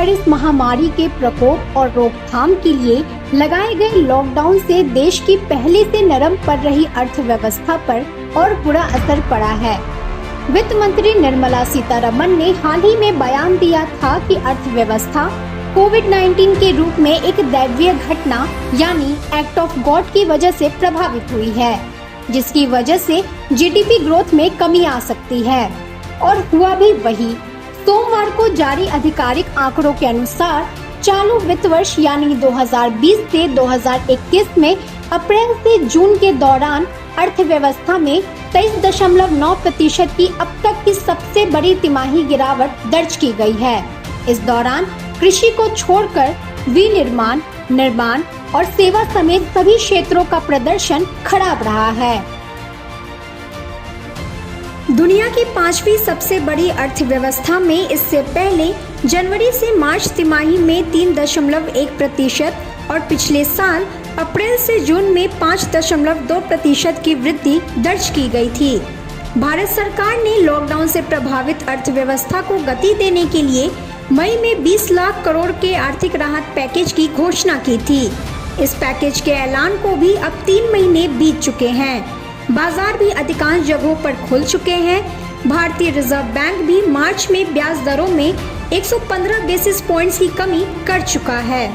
Virus महामारी के प्रकोप और रोकथाम के लिए लगाए गए लॉकडाउन से देश की पहले से नरम पड़ रही अर्थव्यवस्था पर और बुरा असर पड़ा है। वित्त मंत्री निर्मला सीतारमण ने हाल ही में बयान दिया था कि अर्थव्यवस्था कोविड-19 के रूप में एक दैवीय घटना यानी एक्ट ऑफ गॉड की वजह से प्रभावित हुई है, जिसकी वजह से जीडीपी ग्रोथ में कमी आ सकती है। और हुआ भी वही। सोमवार को जारी आधिकारिक आंकड़ों के अनुसार चालू वित्त वर्ष यानी 2020 से 2021 में अप्रैल से जून के दौरान अर्थव्यवस्था में 23.9% की अब तक की सबसे बड़ी तिमाही गिरावट दर्ज की गई है। इस दौरान कृषि को छोड़कर विनिर्माण, निर्माण और सेवा समेत सभी क्षेत्रों का प्रदर्शन खराब रहा है। दुनिया की 5वीं सबसे बड़ी अर्थव्यवस्था में इससे पहले जनवरी से मार्च तिमाही में 3.1% और पिछले साल अप्रैल से जून में 5.2% की वृद्धि दर्ज की गई थी। भारत सरकार ने लॉकडाउन से प्रभावित अर्थव्यवस्था को गति देने के लिए मई में 20 लाख करोड़ के आर्थिक राहत पैकेज की घोषणा की थी। इस पैकेज के ऐलान को भी अब 3 महीने बीत चुके हैं। बाजार भी अधिकांश जगहों पर खुल चुके हैं। भारतीय रिजर्व बैंक भी मार्च में ब्याज दरों में 115 बेसिस पॉइंट्स की कमी कर चुका है।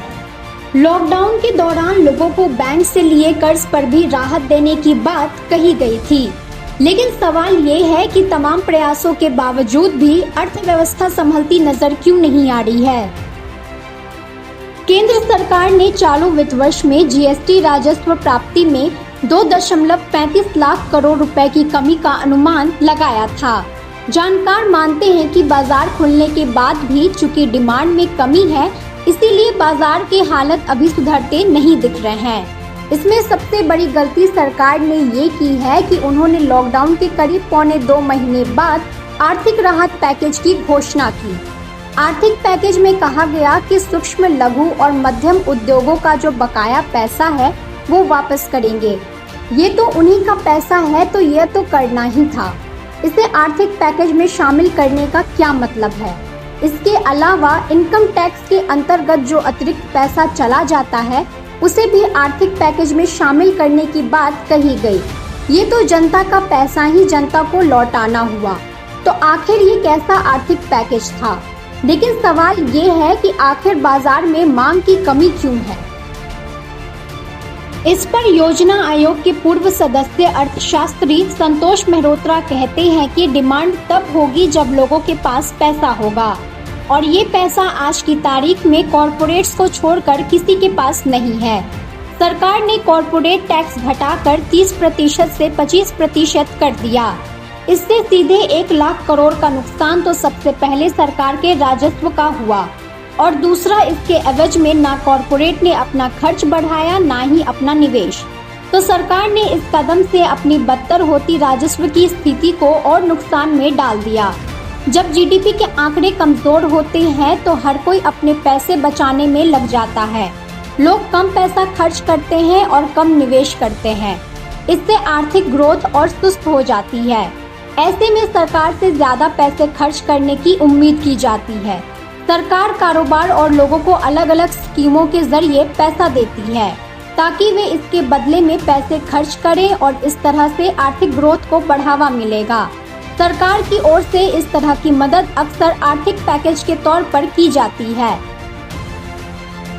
लॉकडाउन के दौरान लोगों को बैंक से लिए कर्ज पर भी राहत देने की बात कही गई थी, लेकिन सवाल ये है कि तमाम प्रयासों के बावजूद भी अर्थव्यवस्था संभलती नजर क्यों नहीं आ रही है। केंद्र सरकार ने चालू वित्त वर्ष में जीएसटी राजस्व प्राप्ति में 2.35 लाख करोड़ रुपए की कमी का अनुमान लगाया था। जानकार मानते हैं कि बाजार खुलने के बाद भी चूंकि डिमांड में कमी है, इसीलिए बाजार की हालत अभी सुधरते नहीं दिख रहे हैं। इसमें सबसे बड़ी गलती सरकार ने ये की है कि उन्होंने लॉकडाउन के करीब 1.25 महीने बाद आर्थिक राहत पैकेज की घोषणा की। आर्थिक पैकेज में कहा गया कि सूक्ष्म, लघु और मध्यम उद्योगों का जो बकाया पैसा है वो वापस करेंगे। ये तो उन्हीं का पैसा है, तो यह तो करना ही था। इसे आर्थिक पैकेज में शामिल करने का क्या मतलब है? इसके अलावा इनकम टैक्स के अंतर्गत जो अतिरिक्त पैसा चला जाता है उसे भी आर्थिक पैकेज में शामिल करने की बात कही गई। ये तो जनता का पैसा ही जनता को लौटाना हुआ। तो आखिर ये कैसा आर्थिक पैकेज था? लेकिन सवाल ये है कि आखिर बाजार में मांग की कमी क्यों है? इस पर योजना आयोग के पूर्व सदस्य अर्थशास्त्री संतोष मेहरोत्रा कहते हैं कि डिमांड तब होगी जब लोगों के पास पैसा होगा, और ये पैसा आज की तारीख में कॉरपोरेट्स को छोड़कर किसी के पास नहीं है। सरकार ने कॉरपोरेट टैक्स घटाकर 30% से 25% कर दिया। इससे सीधे 1 लाख करोड़ का नुकसान तो सबसे पहले सरकार के राजस्व का हुआ, और दूसरा इसके एवज में ना कॉरपोरेट ने अपना खर्च बढ़ाया ना ही अपना निवेश। तो सरकार ने इस कदम से अपनी बदतर होती राजस्व की स्थिति को और नुकसान में डाल दिया। जब जीडीपी के आंकड़े कमजोर होते हैं तो हर कोई अपने पैसे बचाने में लग जाता है। लोग कम पैसा खर्च करते हैं और कम निवेश करते हैं। इससे आर्थिक ग्रोथ और सुस्त हो जाती है। ऐसे में सरकार से ज्यादा पैसे खर्च करने की उम्मीद की जाती है। सरकार कारोबार और लोगों को अलग अलग स्कीमों के जरिए पैसा देती है ताकि वे इसके बदले में पैसे खर्च करें, और इस तरह से आर्थिक ग्रोथ को बढ़ावा मिलेगा। सरकार की ओर से इस तरह की मदद अक्सर आर्थिक पैकेज के तौर पर की जाती है।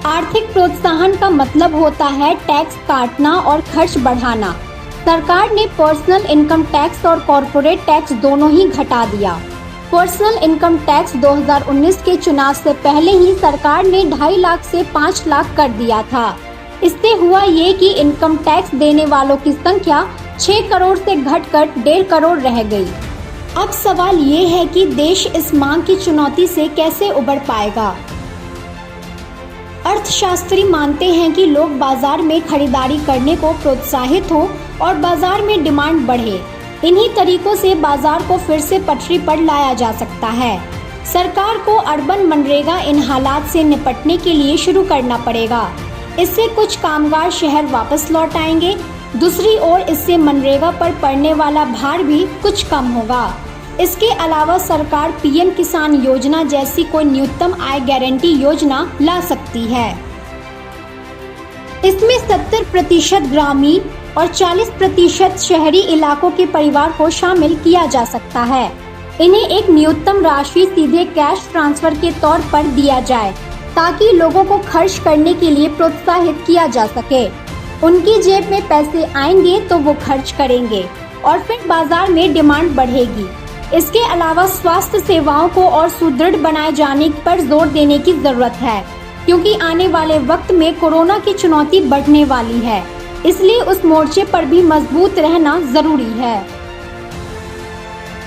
आर्थिक प्रोत्साहन का मतलब होता है टैक्स काटना और खर्च बढ़ाना। सरकार ने पर्सनल इनकम टैक्स और कॉरपोरेट टैक्स दोनों ही घटा दिया। पर्सनल इनकम टैक्स 2019 के चुनाव से पहले ही सरकार ने 2.5 लाख से 5 लाख कर दिया था। इससे हुआ ये कि इनकम टैक्स देने वालों की संख्या 6 करोड़ से घटकर 1.5 करोड़ रह गई। अब सवाल ये है कि देश इस मांग की चुनौती से कैसे उबर पाएगा। अर्थशास्त्री मानते हैं कि लोग बाजार में खरीदारी करने को प्रोत्साहित हो और बाजार में डिमांड बढ़े। इन्हीं तरीकों से बाजार को फिर से पटरी पर लाया जा सकता है। सरकार को अर्बन मनरेगा इन हालात से निपटने के लिए शुरू करना पड़ेगा। इससे कुछ कामगार शहर वापस लौट आएंगे। दूसरी ओर इससे मनरेगा पर पड़ने वाला भार भी कुछ कम होगा। इसके अलावा सरकार पीएम किसान योजना जैसी कोई न्यूनतम आय गारंटी योजना ला सकती है। इसमें 70% ग्रामीण और 40% शहरी इलाकों के परिवार को शामिल किया जा सकता है। इन्हें एक न्यूनतम राशि सीधे कैश ट्रांसफर के तौर पर दिया जाए ताकि लोगों को खर्च करने के लिए प्रोत्साहित किया जा सके। उनकी जेब में पैसे आएंगे तो वो खर्च करेंगे और फिर बाजार में डिमांड बढ़ेगी। इसके अलावा स्वास्थ्य सेवाओं को और सुदृढ़ बनाए जाने पर जोर देने की जरूरत है, क्योंकि आने वाले वक्त में कोरोना की चुनौती बढ़ने वाली है, इसलिए उस मोर्चे पर भी मजबूत रहना जरूरी है।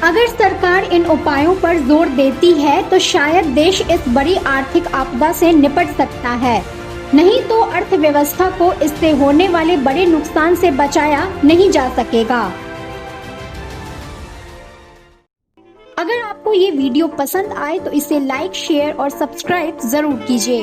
अगर सरकार इन उपायों पर जोर देती है तो शायद देश इस बड़ी आर्थिक आपदा से निपट सकता है, नहीं तो अर्थव्यवस्था को इससे होने वाले बड़े नुकसान से बचाया नहीं जा सकेगा। अगर आपको ये वीडियो पसंद आए तो इसे लाइक, शेयर और सब्सक्राइब जरूर कीजिए।